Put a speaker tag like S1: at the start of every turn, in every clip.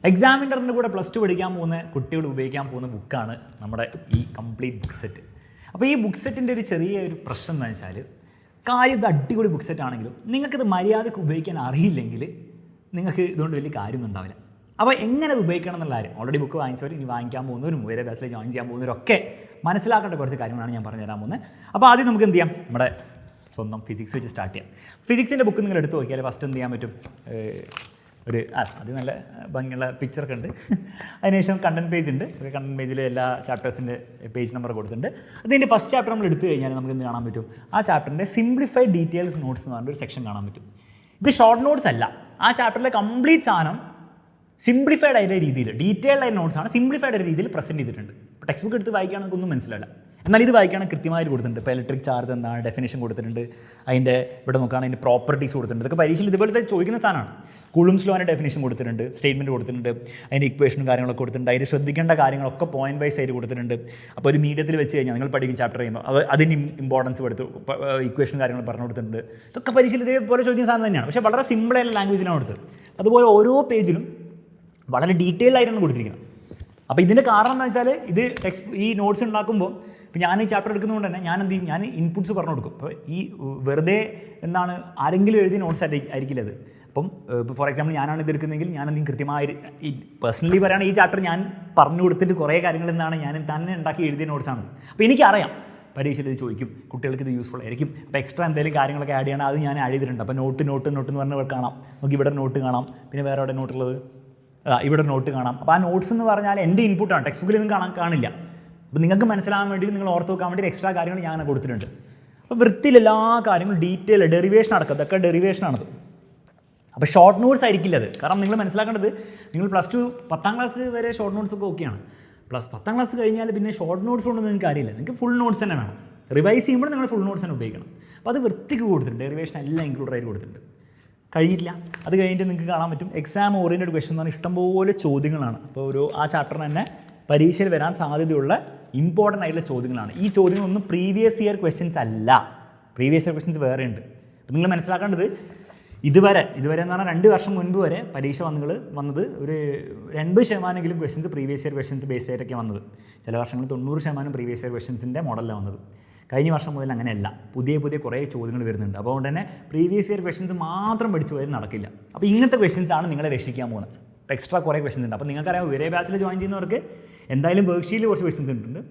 S1: എക്സാമിനറിൻ്റെ കൂടെ plus two പഠിക്കാൻ പോകുന്ന കുട്ടികൾ ഉപയോഗിക്കാൻ പോകുന്ന ബുക്കാണ് നമ്മുടെ ഈ കംപ്ലീറ്റ് ബുക്ക് സെറ്റ്. അപ്പോൾ ഈ ബുക്ക് സെറ്റിൻ്റെ ഒരു ചെറിയൊരു പ്രശ്നം എന്താണെന്ന് വെച്ചാൽ, കാര്യം ഇത് അടിപൊളി ബുക്ക് സെറ്റ് ആണെങ്കിലും നിങ്ങൾക്കിത് മര്യാദയ്ക്ക് ഉപയോഗിക്കാൻ അറിയില്ലെങ്കിൽ നിങ്ങൾക്ക് ഇതുകൊണ്ട് വലിയ കാര്യമൊന്നും ഉണ്ടാവില്ല. അപ്പോൾ എങ്ങനെ ഇത് ഉപയോഗിക്കണം എന്നുള്ള കാര്യം ഓൾറെഡി ബുക്ക് വാങ്ങിച്ചവർ, ഇനി വാങ്ങിക്കാൻ പോകുന്നവരും വേറെ ബാച്ചിൽ ജോയിൻ ചെയ്യാൻ പോകുന്നവരൊക്കെ മനസ്സിലാക്കേണ്ട കുറച്ച് കാര്യങ്ങളാണ് ഞാൻ പറഞ്ഞു തരാൻ പോകുന്നത്. അപ്പോൾ ആദ്യം നമുക്ക് എന്ത് ചെയ്യാം, നമ്മുടെ സ്വന്തം ഫിസിക്സ് വെച്ച് സ്റ്റാർട്ട് ചെയ്യാം. ഫിസിക്സിൻ്റെ ബുക്ക് നിങ്ങൾ എടുത്ത് നോക്കിയാൽ ഫസ്റ്റ് എന്ത് ചെയ്യാൻ പറ്റും, അത് നല്ല ഭംഗിയുള്ള പിക്ചറൊക്കെ ഉണ്ട്. അതിനുശേഷം കണ്ടന്റ് പേജ് ഉണ്ട്. കണ്ടന്റ് പേജിൽ എല്ലാ ചാപ്റ്റേഴ്സിൻ്റെ പേജ് നമ്പർ കൊടുത്തിട്ടുണ്ട്. അതിൻ്റെ ഫസ്റ്റ് ചാപ്റ്റർ നമ്മൾ എടുത്തു കഴിഞ്ഞാൽ നമുക്ക് എന്ത് കാണാൻ പറ്റും, ആ ചാപ്റ്ററിൻ്റെ സിംപ്ലിഫൈഡ് ഡീറ്റെയിൽസ് നോട്ട്സ് എന്ന് പറഞ്ഞൊരു സെക്ഷൻ കാണാൻ പറ്റും. ഇത് ഷോർട്ട് നോട്ട്സ് അല്ല, ആ ചാപ്റ്ററിലെ കംപ്ലീറ്റ് സാധനം സിംപ്ലിഫൈഡ് ആയ രീതിയിൽ, ഡീറ്റെയിൽഡ് ആയ നോട്ട്സാണ് സിംപ്ലിഫൈഡ് ആയ രീതിയിൽ പ്രസൻറ്റ് ചെയ്തിട്ടുണ്ട്. ഇപ്പോൾ ടെക്സ്റ്റ് ബുക്ക് എടുത്ത് വായിക്കുകയാണെങ്കിൽ ഒന്നും മനസ്സിലാവില്ല, എന്നാൽ ഇത് വായിക്കുകയാണെങ്കിൽ കൃത്യമായിട്ട് കൊടുത്തിട്ടുണ്ട്. ഇപ്പോൾ ഇലക്ട്രിക് ചാർജ് എന്താണ് ഡെഫിനേഷൻ കൊടുത്തിട്ടുണ്ട്, അതിൻ്റെ ഇവിടെ നോക്കുകയാണെങ്കിൽ അതിൻ്റെ പ്രോപ്പർട്ടീസ് കൊടുത്തിട്ടുണ്ട്. ഇതൊക്കെ പരീക്ഷയിൽ ഇതുപോലത്തെ ചോദിക്കുന്ന സാധനമാണ്. കൂളുംസ് ലോൻ്റെ ഡെഫിനേഷൻ കൊടുത്തിട്ടുണ്ട്, സ്റ്റേറ്റ്മെൻറ്റ് കൊടുത്തിട്ടുണ്ട്, അതിൻ്റെ ഇക്വേഷനും കാര്യങ്ങളൊക്കെ കൊടുത്തിട്ടുണ്ട്, അതിൽ ശ്രദ്ധിക്കേണ്ട കാര്യങ്ങളൊക്കെ പോയിന്റ് വൈസ് ആയിട്ട് കൊടുത്തിട്ടുണ്ട്. അപ്പോൾ ഒരു മീഡിയത്തിൽ വെച്ച് കഴിഞ്ഞാൽ നിങ്ങൾ പഠിക്കും ചാപ്റ്റർ ചെയ്യുമ്പോൾ അതിന് ഇമ്പോർട്ടൻസ് കൊടുത്തു, ഇക്വേഷനും കാര്യങ്ങൾ പറഞ്ഞു കൊടുത്തിട്ടുണ്ട്. ഇതൊക്കെ പരീക്ഷയിൽ ഇതേപോലെ ചോദിക്കുന്ന സാധനം തന്നെയാണ്, പക്ഷേ വളരെ സിമ്പിളായ ലാംഗ്വേജിലാണ് കൊടുത്തത്. അതുപോലെ ഓരോ പേജിലും വളരെ ഡീറ്റെയിൽഡ് ആയിട്ടാണ് കൊടുത്തിരിക്കുന്നത്. അപ്പോൾ ഇതിൻ്റെ കാരണം എന്ന് വെച്ചാൽ, ഇത് ഈ നോട്ട്സ് ഉണ്ടാക്കുമ്പോൾ ഇപ്പോൾ ഞാൻ ഈ ചാപ്റ്റർ എടുക്കുന്നതുകൊണ്ട് തന്നെ ഞാൻ എന്ത് ചെയ്യും, ഞാൻ ഇൻപുട്സ് പറഞ്ഞു കൊടുക്കും. അപ്പോൾ ഈ വെറുതെ എന്താണ് ആരെങ്കിലും എഴുതിയ നോട്ട്സ് ആയിരിക്കില്ല അത്. അപ്പം ഇപ്പോൾ ഫോർ എക്സാമ്പിൾ ഞാനാണ് ഇത് എടുക്കുന്നതെങ്കിൽ ഞാൻ എന്തെങ്കിലും കൃത്യമായി ഈ പേഴ്സണലി പറയുകയാണെങ്കിൽ ഈ ചാപ്റ്റർ ഞാൻ പറഞ്ഞു കൊടുത്തിട്ട് കുറേ കാര്യങ്ങൾ എന്താണ് ഞാൻ തന്നെ ഉണ്ടാക്കി എഴുതിയ നോട്ട്സാണ്. അപ്പോൾ എനിക്കറിയാം പരീക്ഷയിൽ ഇത് ചോദിക്കും, കുട്ടികൾക്ക് ഇത് യൂസ്ഫുൾ ആയിരിക്കും. അപ്പോൾ എക്സ്ട്രാ എന്തെങ്കിലും കാര്യങ്ങളൊക്കെ ആഡ് ചെയ്യണം, അത് ഞാൻ ആഡ് ചെയ്തിട്ടുണ്ട്. അപ്പോൾ നോട്ട് എന്ന് പറഞ്ഞ് കാണാം, നമുക്ക് ഇവിടെ നോട്ട് കാണാം, പിന്നെ വേറെ എവിടെ നോട്ടുള്ളത്, ഇവിടെ നോട്ട് കാണാം. അപ്പോൾ ആ നോട്ട്സ് എന്ന് പറഞ്ഞാൽ എൻ്റെ ഇൻപുട്ടാണ്, ടെക്സ്റ്റ് ബുക്കിൽ ഒന്നും കാണില്ല. അപ്പോൾ നിങ്ങൾക്ക് മനസ്സിലാകാൻ വേണ്ടി, നിങ്ങൾ ഓർത്ത് വെക്കാൻ വേണ്ടി എക്സ്ട്രാ കാര്യങ്ങൾ ഞാൻ കൊടുത്തിട്ടുണ്ട്. അപ്പോൾ വൃത്തിയിൽ എല്ലാ കാര്യങ്ങളും ഡീറ്റെയിൽ ഡെറിവേഷൻ അടക്കം ഇതൊക്കെ ഡെറിവേഷനാണത്. അപ്പോൾ ഷോർട്ട് നോട്ട്സ് ആയിരിക്കില്ല അത്. കാരണം നിങ്ങൾ മനസ്സിലാക്കേണ്ടത്, നിങ്ങൾ പ്ലസ് ടു 10ാം ക്ലാസ് വരെ ഷോർട്ട് നോട്ട്സ് ഒക്കെ ഓക്കെയാണ്. 10ാം ക്ലാസ് കഴിഞ്ഞാൽ പിന്നെ ഷോർട്ട് നോട്ട്സ് കൊണ്ടൊന്നും നിങ്ങൾക്ക് കാര്യമില്ല, നിങ്ങൾക്ക് ഫുൾ നോട്ട്സ് തന്നെ വേണം. റിവൈസ് ചെയ്യുമ്പോൾ നിങ്ങൾ ഫുൾ നോട്ട്സ് തന്നെ ഉപയോഗിക്കണം. അപ്പോൾ അത് വൃത്തിക്ക് കൊടുത്തിട്ടുണ്ട്, ഡെറിവേഷൻ എല്ലാം ഇൻക്ലൂഡ് ആയിട്ട് കൊടുത്തിട്ടുണ്ട്. കഴിഞ്ഞിട്ടില്ല, അത് കഴിഞ്ഞിട്ട് നിങ്ങൾക്ക് കാണാൻ പറ്റും എക്സാം ഓറിയൻറ്റഡ് ക്വസ്റ്റൻ എന്ന് പറഞ്ഞാൽ ഇഷ്ടംപോലെ ചോദ്യങ്ങളാണ്. അപ്പോൾ ആ ചാപ്റ്ററിന് തന്നെ പരീക്ഷയിൽ വരാൻ സാധ്യതയുള്ള ഇമ്പോർട്ടൻ്റ് ആയിട്ടുള്ള ചോദ്യങ്ങളാണ്. ഈ ചോദ്യങ്ങളൊന്നും പ്രീവിയസ് ഇയർ ക്വസ്റ്റ്യൻസ് അല്ല, പ്രീവിയസ് ഇയർ ക്വസ്റ്റ്യൻസ് വേറെ ഉണ്ട്. അപ്പോൾ നിങ്ങൾ മനസ്സിലാക്കേണ്ടത്, ഇതുവരെ എന്ന് പറഞ്ഞാൽ 2 വർഷം മുൻപ് വരെ പരീക്ഷ വന്നത് ഒരു 80% questions previous year questions based ആയിട്ടൊക്കെ വന്നത്. ചില വർഷങ്ങളിൽ 90% പ്രീവിയസ് ഇയർ ക്വസ്റ്റ്യൻസിൻ്റെ മോഡലാണ് വന്നത്. കഴിഞ്ഞ വർഷം മുതൽ അങ്ങനെയല്ല, പുതിയ കുറേ ചോദ്യങ്ങൾ വരുന്നുണ്ട്. അപ്പോൾ അതുകൊണ്ട് തന്നെ പ്രീവിയസ് ഇയർ ക്വസ്റ്റ്യൻസ് മാത്രം പഠിച്ചു പോയാൽ നടക്കില്ല. അപ്പോൾ ഇങ്ങനത്തെ ക്വസ്റ്റ്യൻസാണ് നിങ്ങളെ രക്ഷിക്കാൻ പോകുന്നത്. അപ്പോൾ എക്സ്ട്രാ കുറേ ക്വസ്റ്റ്യൻസ് ഉണ്ട്. അപ്പോൾ നിങ്ങൾക്കറിയാം, ഒരേ ബാച്ചിൽ ജോയിൻ ചെയ്യുന്നവർക്ക് എന്തായാലും വർക്ക് ഷീറ്റിൽ കുറച്ച് ക്വസ്റ്റ്യൻസ് ഉണ്ട്.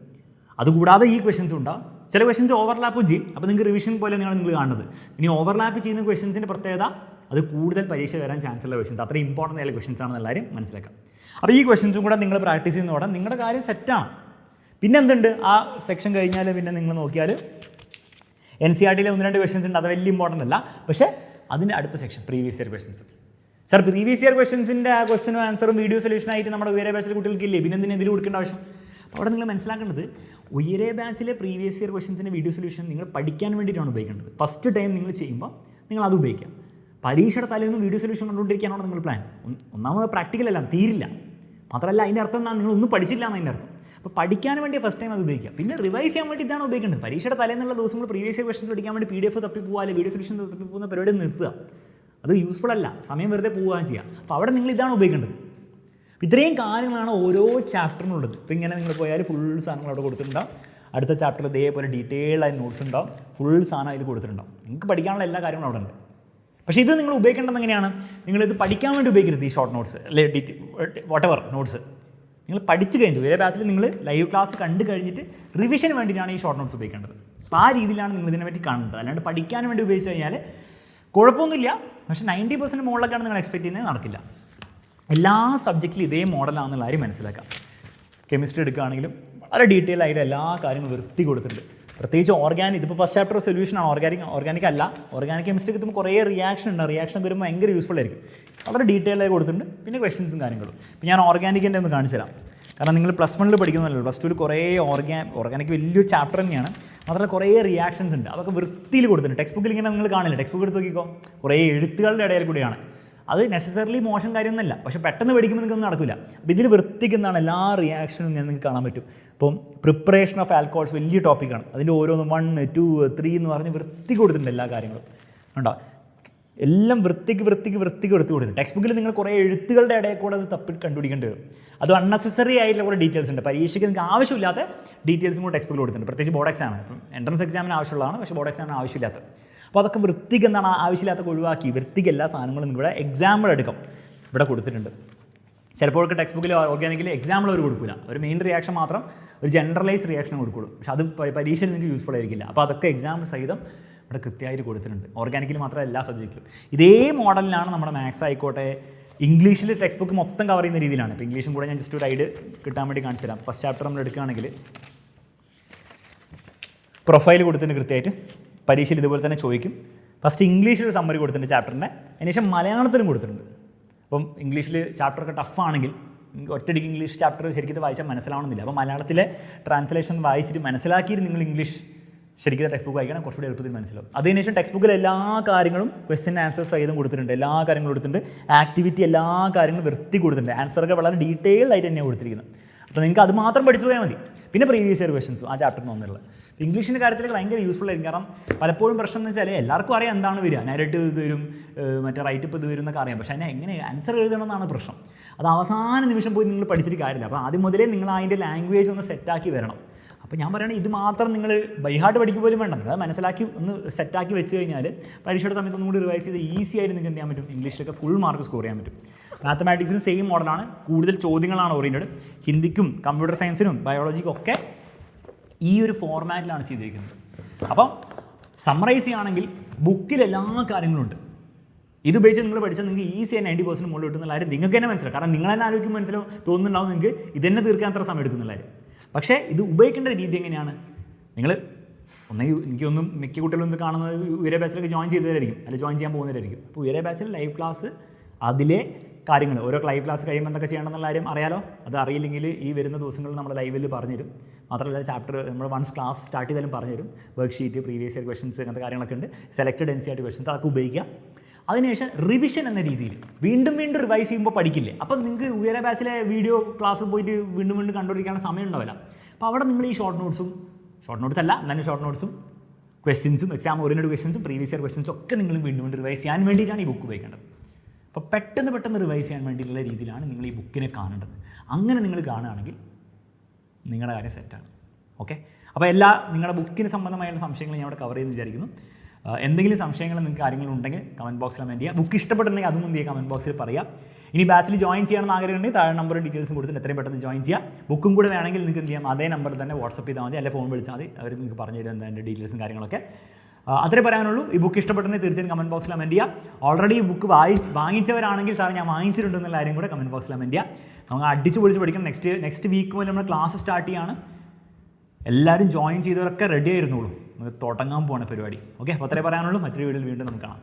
S1: അതുകൂടാതെ ഈ ക്വസ്റ്റ്യൻസ് ഉണ്ടാവും. ചില ക്വസ്റ്റ്യൻസ് ഓവർലാപ്പും ചെയ്യും. അപ്പോൾ നിങ്ങൾക്ക് റിവിഷൻ പോലെ നിങ്ങൾ കാണുന്നത്. ഇനി ഓവർലാപ്പ് ചെയ്യുന്ന ക്വസ്റ്റ്യൻസിൻ്റെ പ്രത്യേകത, അത് കൂടുതൽ പരീക്ഷ വരാൻ ചാൻസ് ഉള്ള ക്വസ്റ്റ്യൻസ്, അത്ര ഇമ്പോർട്ടൻ്റ് ആയ ക്വസ്റ്റ്യൻസ് ആണെന്ന് എല്ലാവരും മനസ്സിലാക്കാം. അപ്പോൾ ഈ ക്വസ്റ്റ്യൻസും കൂടെ നിങ്ങൾ പ്രാക്ടീസ് ചെയ്യുന്നതോടെ നിങ്ങളുടെ കാര്യം സെറ്റാണ്. പിന്നെ എന്തുണ്ട്, ആ സെക്ഷൻ കഴിഞ്ഞാൽ പിന്നെ നിങ്ങൾ നോക്കിയാൽ NCERT-യിലെ 1-2 ക്വസ്റ്റ്യൻസ് ഉണ്ട്, അത് വലിയ ഇമ്പോർട്ടൻ്റ് അല്ല. പക്ഷേ അതിൻ്റെ അടുത്ത section previous year questions. Sir previous year ക്വസ്റ്റ്യൻസിൻ്റെ ആ ക്വസ്റ്റ്യനും ആൻസറും വീഡിയോ സൊല്യൂഷനായിട്ട് നമ്മുടെ ഉയരെ ബാച്ചിലെ കുട്ടികൾക്കില്ലേ, പിന്നെ എന്തിനും ഇതിൽ കൊടുക്കേണ്ട ആവശ്യം. അപ്പോൾ അവിടെ നിങ്ങൾ മനസ്സിലാക്കേണ്ടത്, ഉയരെ ബാച്ചിലെ പ്രീവിയസ് ഇയർ ക്വസ്റ്റ്യൻസിൻ്റെ വീഡിയോ സൊല്യൂഷൻ നിങ്ങൾ പഠിക്കാൻ വേണ്ടിയിട്ടാണ് ഉപയോഗിക്കേണ്ടത്. ഫസ്റ്റ് ടൈം നിങ്ങൾ ചെയ്യുമ്പോൾ നിങ്ങൾ അത് ഉപയോഗിക്കാം. പരീക്ഷയുടെ തലേന്ന് വീഡിയോ സൊല്യൂഷൻ കണ്ടുകൊണ്ടിരിക്കാനാണ് നിങ്ങൾ പ്ലാൻ. ഒന്നാമത് പ്രാക്ടിക്കലല്ല, തീരില്ല. മാത്രമല്ല അതിൻ്റെ അർത്ഥം എന്നാൽ നിങ്ങളൊന്നും പഠിച്ചില്ല എന്നതിൻ്റെ അർത്ഥം. അപ്പോൾ പഠിക്കാൻ വേണ്ടി ഫസ്റ്റ് ടൈം അത് ഉപയോഗിക്കുക. പിന്നെ റിവൈസ് ചെയ്യാൻ വേണ്ടി ഇതാണ് ഉപയോഗിക്കേണ്ടത്. പരീക്ഷയുടെ തലേന്നുള്ള ദിവസങ്ങൾ പ്രീവിയസ് ഇയർ ക്വസ്റ്റ്യൻസ് പഠിക്കാൻ വേണ്ടി PDF തപ്പിപ്പോവുക, അല്ലെങ്കിൽ വീഡിയോ സൊല്യൂഷൻ തപ്പിപ്പോകുന്ന പരിപാടി നിർത്തുക. അത് യൂസ്ഫുൾ അല്ല, സമയം വെറുതെ പോവുകയും ചെയ്യുക. അപ്പോൾ അവിടെ നിങ്ങൾ ഇതാണ് ഉപയോഗിക്കേണ്ടത്. ഇത്രയും കാര്യങ്ങളാണ് ഓരോ ചാപ്റ്ററിനുള്ളത്. ഇപ്പോൾ ഇങ്ങനെ നിങ്ങൾ പോയാൽ ഫുൾ സാധനങ്ങൾ അവിടെ കൊടുത്തിട്ടുണ്ടാവും. അടുത്ത ചാപ്റ്ററിൽ ഇതേപോലെ ഡീറ്റെയിൽഡ് ആയി നോട്ട്സ് ഉണ്ടാവും, ഫുൾ സാധനം അതിൽ കൊടുത്തിട്ടുണ്ടാവും. നിങ്ങൾക്ക് പഠിക്കാനുള്ള എല്ലാ കാര്യങ്ങളും അവിടെ ഉണ്ട്. പക്ഷേ ഇത് നിങ്ങൾ ഉപയോഗിക്കേണ്ടത് എങ്ങനെയാണ്, നിങ്ങളിത് പഠിക്കാൻ വേണ്ടി ഉപയോഗിക്കരുത്. ഈ ഷോർട്ട് നോട്ട്സ് അല്ലെ വാട്ടെവർ നോട്ട്സ് നിങ്ങൾ പഠിച്ചു കഴിഞ്ഞിട്ട് വേറെ ബാച്ചിൽ നിങ്ങൾ ലൈവ് ക്ലാസ് കണ്ടു കഴിഞ്ഞിട്ട് റിവിഷന് വേണ്ടിയിട്ടാണ് ഈ ഷോർട്ട് നോട്ട്സ് ഉപയോഗിക്കേണ്ടത്. അപ്പോൾ ആ രീതിയിലാണ് നിങ്ങൾ ഇതിനെ പറ്റി കാണേണ്ടത്. അല്ലാണ്ട് പഠിക്കാൻ വേണ്ടി ഉപയോഗിച്ച് കഴിഞ്ഞാൽ കുഴപ്പമൊന്നുമില്ല, പക്ഷേ 90% മുകളിലൊക്കെയാണ് നിങ്ങൾ എക്സ്പെക്ട് ചെയ്യുന്നത്, നടക്കില്ല. എല്ലാ സബ്ജക്റ്റിലും ഇതേ മോഡലാണെന്നുള്ള കാര്യം മനസ്സിലാക്കാം. കെമിസ്ട്രി എടുക്കുകയാണെങ്കിലും വളരെ ഡീറ്റെയിൽ ആയിട്ട് എല്ലാ കാര്യങ്ങളും വൃത്തി കൊടുത്തിട്ടുണ്ട്. പ്രത്യേകിച്ച് ഓർഗാനിക്, ഇതിപ്പോൾ ഫസ്റ്റ് ചാപ്റ്റർ സൊല്യൂഷനാണ്. ഓർഗാനിക് അല്ല, ഓർഗാനിക് കെമിസ്ട്രിക്ക് എത്തുമ്പോൾ കുറേ റിയാക്ഷൻ ഉണ്ട്. റിയാക്ഷനൊക്കെ വരുമ്പോൾ ഭയങ്കര യൂസ്ഫുൾ ആയിരിക്കും. വളരെ ഡീറ്റെയിൽ ആയി കൊടുത്തിട്ടുണ്ട്. പിന്നെ ക്വസ്റ്റ്യൻസും കാര്യങ്ങളും. ഇപ്പോൾ ഞാൻ ഓർഗാനിക്കിൻ്റെ ഒന്ന് കാണിച്ചു തരാം. കാരണം നിങ്ങൾ പ്ലസ് 1 പഠിക്കുന്നതല്ലോ, പ്ലസ് 2 കുറേ ഓർഗാനിക് വലിയൊരു ചാപ്റ്റർ തന്നെയാണ്. മാത്രമല്ല കുറേ റിയാക്ഷൻസ് ഉണ്ട്, അതൊക്കെ വൃത്തിയിൽ കൊടുത്തിട്ടുണ്ട്. ടെക്സ്റ്റ് ബുക്കിൽ ഇങ്ങനെ നിങ്ങൾ കാണില്ല. ടെക്സ്റ്റ് ബുക്ക് എടുത്ത് നോക്കിക്കോ, കുറേ എഴുത്തുകളുടെ ഇടയിൽ കൂടിയാണ്. അത് നെസസറിലി മോശം കാര്യമൊന്നുമല്ല, പക്ഷേ പെട്ടെന്ന് പഠിക്കുമ്പോൾ നിങ്ങൾക്കൊന്നും നടക്കില്ല. അപ്പോൾ ഇതിൽ വൃത്തിക്കുന്നതാണ് എല്ലാ റിയാക്ഷനും നിങ്ങൾക്ക് കാണാൻ പറ്റും. ഇപ്പം പ്രിപ്പറേഷൻ ഓഫ് ആൽക്കഹോൾസ് വലിയ ടോപ്പിക്കാണ്. അതിൻ്റെ ഓരോന്നും 1, 2, 3 എന്ന് പറഞ്ഞ് വൃത്തി കൊടുത്തിട്ടുണ്ട് എല്ലാ കാര്യങ്ങളും. ഉണ്ടോ? എല്ലാം വൃത്തിക്ക് കൊടുത്തിട്ടുണ്ട്. ടെക്സ്റ്റ് ബുക്കിൽ നിങ്ങൾ കുറേ എഴുത്തുകളുടെ ഇടയിൽ കൂടെ അത് തപ്പി കണ്ടുപിടിക്കേണ്ടി വരും. അത് അൺനെസസറി ആയിട്ടുള്ള കുറേ ഡീറ്റെയിൽസ് ഉണ്ട്. പരീക്ഷയ്ക്ക് നിങ്ങൾക്ക് ആവശ്യമില്ലാത്ത ഡീറ്റെയിൽസും കൂടെ ടെക്സ്റ്റ് ബുക്കിൽ കൊടുത്തിട്ടുണ്ട്. പ്രത്യേകിച്ച് ബോർഡ് എക്സാമിന്. ഇപ്പം എൻട്രൻസ് എക്സാമിന് ആവശ്യമുള്ളതാണ്, പക്ഷേ ബോർഡ് എക്സാമിന് ആവശ്യമില്ലാത്ത. അപ്പോൾ അതൊക്കെ വൃത്തിക്ക് എന്താണ് ആവശ്യമില്ലാത്ത ഒഴിവാക്കി വൃത്തിക്ക് എല്ലാ സാധനങ്ങളും ഇവിടെ എക്സാമ്പിൾ എടുക്കും ഇവിടെ കൊടുത്തിട്ടുണ്ട്. ചിലപ്പോഴൊക്കെ ടെക്സ്റ്റ് ബുക്കിൽ ഓർഗാനിക്കലി എക്സാമ്പിൾ അവർ കൊടുക്കില്ല, ഒരു മെയിൻ റിയാക്ഷൻ മാത്രം, ഒരു ജനറലൈസ് റിയാക്ഷൻ കൊടുക്കുള്ളൂ. പക്ഷെ അത് പരീക്ഷയിൽ നിങ്ങൾക്ക് യൂസ്ഫുൾ ആയിരിക്കില്ല. അപ്പോൾ അതൊക്കെ എക്സാമ്പിൾ സഹിതം ഇവിടെ കൃത്യമായിട്ട് കൊടുത്തിട്ടുണ്ട്. ഓർഗാനിക്കലി മാത്രമല്ല എല്ലാ സബ്ജക്റ്റിലും. ഇതേ മോഡലിലാണ് നമ്മുടെ മാത്സ് ആയിക്കോട്ടെ, ഇംഗ്ലീഷിൽ ടെക്സ്റ്റ് ബുക്ക് മൊത്തം കവർ ചെയ്യുന്ന രീതിയിലാണ്. ഇപ്പോൾ ഇംഗ്ലീഷും കൂടെ ഞാൻ ജസ്റ്റ് ഒരു ഐഡിയ കിട്ടാൻ വേണ്ടി കാണിച്ചു തരാം. ഫസ്റ്റ് ചാപ്റ്റർ നമ്മൾ എടുക്കുകയാണെങ്കിൽ പ്രൊഫൈൽ കൊടുത്തിട്ടുണ്ട് കൃത്യമായിട്ട്. പരീക്ഷയിൽ ഇതുപോലെ തന്നെ ചോദിക്കും. ഫസ്റ്റ് ഇംഗ്ലീഷിൽ ഒരു സമ്മറി കൊടുത്തിട്ടുണ്ട് ചാപ്റ്ററിൻ്റെ, അതിനുശേഷം മലയാളത്തിലും കൊടുത്തിട്ടുണ്ട്. അപ്പം ഇംഗ്ലീഷിൽ ചാപ്റ്ററൊക്കെ ടഫാണെങ്കിൽ ഒറ്റയടിക്ക് ഇംഗ്ലീഷ് ചാപ്റ്റർ ശരിക്കും വായിച്ചാൽ മനസ്സിലാവണമെന്നില്ല. അപ്പോൾ മലയാളത്തിലെ ട്രാൻസ്ലേഷൻ വായിച്ചിട്ട് മനസ്സിലാക്കിയിട്ട് നിങ്ങൾ ഇംഗ്ലീഷ് ശരിക്കും ടെക്സ്റ്റ് ബുക്ക് വായിക്കണം, കുറച്ചുകൂടി എളുപ്പത്തിൽ മനസ്സിലാവും. അതിനുശേഷം ടെക്സ്റ്റ് ബുക്കിൽ എല്ലാ കാര്യങ്ങളും ക്വസ്റ്റ്യൻ ആൻസേഴ്സ് സഹിതം കൊടുത്തിട്ടുണ്ട്. എല്ലാ കാര്യങ്ങളും കൊടുത്തിട്ടുണ്ട്. ആക്ടിവിറ്റി എല്ലാ കാര്യങ്ങളും വൃത്തി കൊടുത്തിട്ടുണ്ട്. ആൻസറൊക്കെ വളരെ ഡീറ്റെയിൽഡ് ആയിട്ട് തന്നെയാണ് കൊടുത്തിരിക്കുന്നത്. അപ്പോൾ നിങ്ങൾക്ക് അത് മാത്രം പഠിച്ചു പോയാൽ മതി. പിന്നെ പ്രീവിയസ് ഇയർ ക്വസ്റ്റൻസും ആ ചാപ്റ്ററിൽ വന്നിട്ടുള്ളത്. ഇംഗ്ലീഷിൻ്റെ കാര്യത്തിലേക്ക് ഭയങ്കര യൂസ്ഫുൾ ആയിരിക്കും. കാരണം പലപ്പോഴും പ്രശ്നം എന്ന് വെച്ചാൽ എല്ലാവർക്കും അറിയാം എന്താണ് വരിക, നാരേറ്റീവ് ഇത് വരും, മറ്റേ റൈറ്റ് ഇപ്പോൾ ഇത് വരും എന്നൊക്കെ അറിയാം. പക്ഷേ അതിനെ എങ്ങനെ ആൻസർ എഴുതണം എന്നാണ് പ്രശ്നം. അത് അവസാന നിമിഷം പോയി നിങ്ങൾ പഠിച്ചിട്ട് കാര്യമില്ല. അപ്പോൾ ആദ്യം മുതലേ നിങ്ങൾ അതിൻ്റെ ലാംഗ്വേജ് ഒന്ന് സെറ്റാക്കി വരണം. അപ്പോൾ ഞാൻ പറയുന്നത് ഇത് മാത്രം നിങ്ങൾ ബൈഹാർട്ട് പഠിക്കുക പോലും വേണ്ട, നിങ്ങൾ മനസ്സിലാക്കി ഒന്ന് സെറ്റാക്കി വെച്ച് കഴിഞ്ഞാൽ പരീക്ഷയുടെ സമയത്ത് ഒന്നും കൂടി റിവൈസ് ചെയ്ത് ഈസി ആയിട്ട് നിങ്ങൾക്ക് എന്ത് ചെയ്യാൻ പറ്റും, ഇംഗ്ലീഷിലൊക്കെ ഫുൾ മാർക്ക് സ്കോർ ചെയ്യാൻ പറ്റും. മാത്തമാറ്റിക്സിന് സെയിം മോഡലാണ്, കൂടുതൽ ചോദ്യങ്ങളാണ് ഓറിയൻറ്റഡ്. ഹിന്ദിക്കും കമ്പ്യൂട്ടർ സയൻസിനും ബയോളജിക്കും ഒക്കെ ഈ ഒരു ഫോർമാറ്റിലാണ് ചെയ്തിരിക്കുന്നത്. അപ്പം സമ്മറൈസ് ചെയ്യുകയാണെങ്കിൽ ബുക്കിൽ എല്ലാ കാര്യങ്ങളും ഉണ്ട്. ഇത് ഉപയോഗിച്ച് നിങ്ങൾ പഠിച്ചാൽ നിങ്ങൾക്ക് ഈസി ആയി 90% മുകളിൽ കിട്ടുന്ന കാര്യം നിങ്ങൾക്ക് തന്നെ മനസ്സിലാവും. കാരണം നിങ്ങൾ തന്നെ ആലോചിക്കുമ്പോൾ മനസ്സിലാവും, തോന്നുന്നുണ്ടാവും നിങ്ങൾക്ക് ഇതന്നെ തീർക്കാൻ അത്ര സമയം എടുക്കുന്ന കാര്യം. പക്ഷേ ഇത് ഉപയോഗിക്കേണ്ട രീതി എങ്ങനെയാണ്? നിങ്ങൾ എനിക്കൊന്നും മിക്ക കുട്ടികളും ഇത് കാണുന്നത് ഉയരെ ബാച്ചിലൊക്കെ ജോയിൻ ചെയ്തവരായിരിക്കും, അല്ലെങ്കിൽ ജോയിൻ ചെയ്യാൻ പോകുന്നവരായിരിക്കും. അപ്പോൾ ഉയരെ ബാച്ചിൽ ലൈവ് ക്ലാസ്, അതിലെ കാര്യങ്ങൾ ഓരോ ലൈവ് ക്ലാസ് കഴിയുമ്പോൾ എന്തൊക്കെ ചെയ്യണമെന്നുള്ള കാര്യം അറിയാലോ. അത് അറിയില്ലെങ്കിൽ ഈ വരുന്ന ദിവസങ്ങളിൽ നമ്മൾ ലൈവിൽ പറഞ്ഞുതരും. മാത്രമല്ല ചാപ്റ്റർ നമ്മൾ വൺസ് ക്ലാസ് സ്റ്റാർട്ട് ചെയ്താലും പറഞ്ഞുതരും. Work sheet, previous year questions, അങ്ങനത്തെ കാര്യങ്ങളൊക്കെ ഉണ്ട്. സെലക്റ്റഡ് NCERT ക്വസ്റ്റൻസ് അതൊക്കെ ഉപയോഗിക്കുക. അതിനുശേഷം റിവിഷൻ എന്ന രീതിയിൽ വീണ്ടും റിവൈസ് ചെയ്യുമ്പോൾ പഠിക്കില്ലേ. അപ്പം നിങ്ങൾക്ക് ഉയര ബാച്ചിലെ വീഡിയോ ക്ലാസ് പോയിട്ട് വീണ്ടും കണ്ടുപിടിക്കാനുള്ള സമയം ഉണ്ടാവില്ല. അപ്പോൾ അവിടെ നിങ്ങൾ ഈ ഷോർട്ട് നോട്ട്സ് അല്ല എന്നാലും ഷോർട്ട് നോട്ട്സും ക്വസ്റ്റ്യൻസും എക്സാം ഓറിയൻറ്റഡ് ക്വസ്റ്റ്യൻസും പ്രീവിയസ് ഇയർ ക്വസ്റ്റ്യൻസും ഒക്കെ നിങ്ങൾ വീണ്ടും റിവൈസ് ചെയ്യാൻ വേണ്ടിയിട്ടാണ് ഈ ബുക്ക് ഉപയോഗിക്കേണ്ടത്. അപ്പോൾ പെട്ടെന്ന് റിവൈസ് ചെയ്യാൻ വേണ്ടിയിട്ടുള്ള രീതിയിലാണ് നിങ്ങൾ ഈ ബുക്കിനെ കാണേണ്ടത്. അങ്ങനെ നിങ്ങൾ കാണുകയാണെങ്കിൽ നിങ്ങളുടെ കാര്യം സെറ്റാണ്. ഓക്കെ, അപ്പോൾ നിങ്ങളുടെ ബുക്കിന് സംബന്ധമായുള്ള സംശയങ്ങൾ ഞാൻ അവിടെ കവർ ചെയ്യുമെന്ന് വിചാരിക്കുന്നു. എന്തെങ്കിലും സംശയങ്ങൾ നിങ്ങൾക്ക് കാര്യങ്ങളുണ്ടെങ്കിൽ കമൻറ്റ് ബോക്സിൽ കമൻറ്റ് ചെയ്യുക. ബുക്ക് ഇഷ്ടപ്പെട്ടിട്ടുണ്ടെങ്കിൽ അതും എന്ത് ചെയ്യുക, കമൻറ്റ് ബോക്സിൽ പറയുക. ഇനി ബാച്ചിൽ ജോയിൻ ചെയ്യണമെന്ന് ആഗ്രഹമുണ്ടെങ്കിൽ താഴെ നമ്പറും ഡീറ്റെയിൽസും കൊടുത്തിട്ട് എത്രയും പെട്ടെന്ന് ജോയിൻ ചെയ്യുക. ബുക്കും കൂടെ വേണമെങ്കിൽ നിങ്ങൾക്ക് എന്ത് ചെയ്യാം, അതേ നമ്പറിൽ തന്നെ വാട്സപ്പ് ചെയ്താൽ മതി, അല്ലെങ്കിൽ ഫോൺ വിളിച്ചാൽ മതി. അവർ നിങ്ങൾക്ക് പറഞ്ഞു തരും എന്താ അതിൻ്റെ ഡീറ്റെയിൽസും കാര്യങ്ങളൊക്കെ. അത്രേ പറയാനുള്ളൂ. ഈ ബുക്ക് ഇഷ്ടപ്പെട്ടിട്ടുണ്ടെങ്കിൽ തീർച്ചയായും കമൻറ്റ് ബോക്സിൽ കമൻറ്റ് ചെയ്യുക. ഓൾറെഡി ഈ ബുക്ക് വാങ്ങിച്ചവരാണെങ്കിൽ സാർ ഞാൻ വാങ്ങിച്ചിട്ടുണ്ടെന്നുള്ള കാര്യം കൂടെ കമൻറ്റ് ബോക്സിൽ കമൻറ്റ് ചെയ്യുക. നമുക്ക് അടിച്ച് പൊളിച്ച് പഠിക്കണം. നെക്സ്റ്റ് വീക്ക് മുതൽ നമ്മൾ ക്ലാസ് സ്റ്റാർട്ട് ചെയ്യുകയാണ്. എല്ലാവരും ജോയിൻ ചെയ്തവരൊക്കെ റെഡി ആയിരുന്നുള്ളൂ. നമുക്ക് തുടങ്ങാൻ പോകുന്ന പരിപാടി. ഓക്കെ, അപ്പോൾ അത്രേ പറയാനുള്ളൂ. മറ്റൊരു വീഡിയോയിൽ വീണ്ടും നമുക്ക് കാണാം.